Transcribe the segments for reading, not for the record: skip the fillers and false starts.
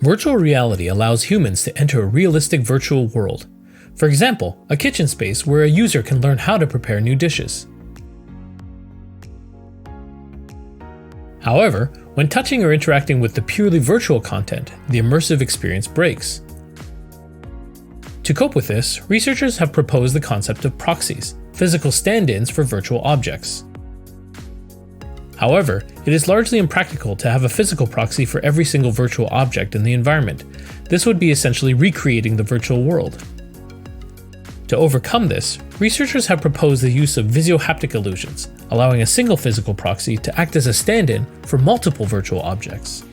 Virtual reality allows humans to enter a realistic virtual world. For example, a kitchen space where a user can learn how to prepare new dishes. However, when touching or interacting with the purely virtual content, the immersive experience breaks. To cope with this, researchers have proposed the concept of proxies, physical stand-ins for virtual objects. However, it is largely impractical to have a physical proxy for every single virtual object in the environment. This would be essentially recreating the virtual world. To overcome this, researchers have proposed the use of Visuo-haptic illusions, allowing a single physical proxy to act as a stand-in for multiple virtual objects.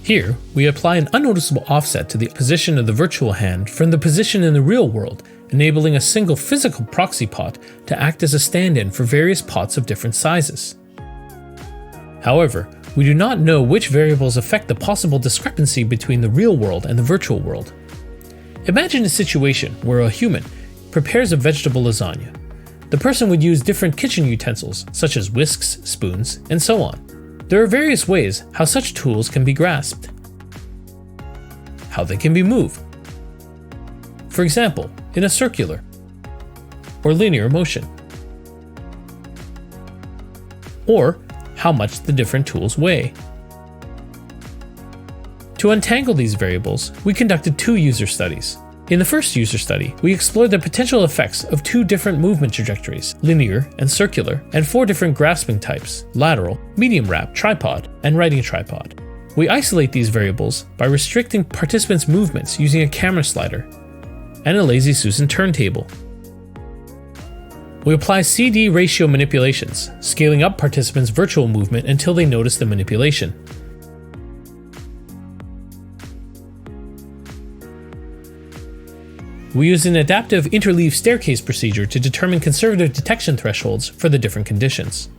Here, we apply an unnoticeable offset to the position of the virtual hand from the position in the real world, enabling a single physical proxy pot to act as a stand-in for various pots of different sizes. However, we do not know which variables affect the possible discrepancy between the real world and the virtual world. Imagine a situation where a human prepares a vegetable lasagna. The person would use different kitchen utensils, such as whisks, spoons, and so on. There are various ways how such tools can be grasped, how they can be moved. For example, in a circular or linear motion, or how much the different tools weigh. To untangle these variables, we conducted 2 user studies. In the first user study, we explored the potential effects of 2 different movement trajectories, linear and circular, and 4 different grasping types, lateral, medium wrap, tripod, and writing tripod. We isolate these variables by restricting participants' movements using a camera slider and a Lazy Susan turntable. We apply CD ratio manipulations, scaling up participants' virtual movement until they notice the manipulation. We use an adaptive interleave staircase procedure to determine conservative detection thresholds for the different conditions.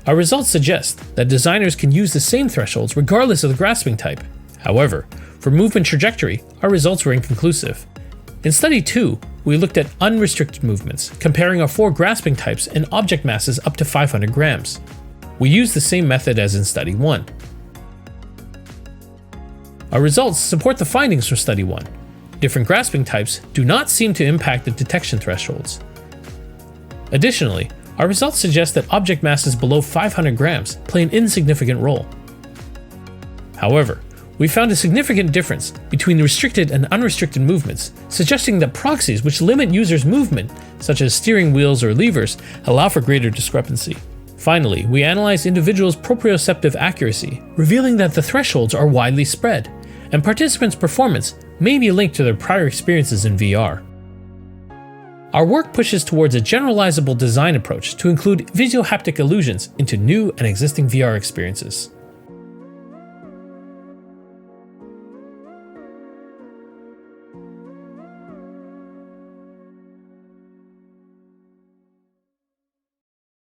Our results suggest that designers can use the same thresholds regardless of the grasping type. However, for movement trajectory, our results were inconclusive. In study 2, we looked at unrestricted movements, comparing our 4 grasping types and object masses up to 500 grams. We used the same method as in study 1. Our results support the findings from study 1. Different grasping types do not seem to impact the detection thresholds. Additionally, our results suggest that object masses below 500 grams play an insignificant role. However, we found a significant difference between the restricted and unrestricted movements, suggesting that proxies which limit users' movement, such as steering wheels or levers, allow for greater discrepancy. Finally, we analyzed individuals' proprioceptive accuracy, revealing that the thresholds are widely spread, and participants' performance may be linked to their prior experiences in VR. Our work pushes towards a generalizable design approach to include Visuo-haptic illusions into new and existing VR experiences.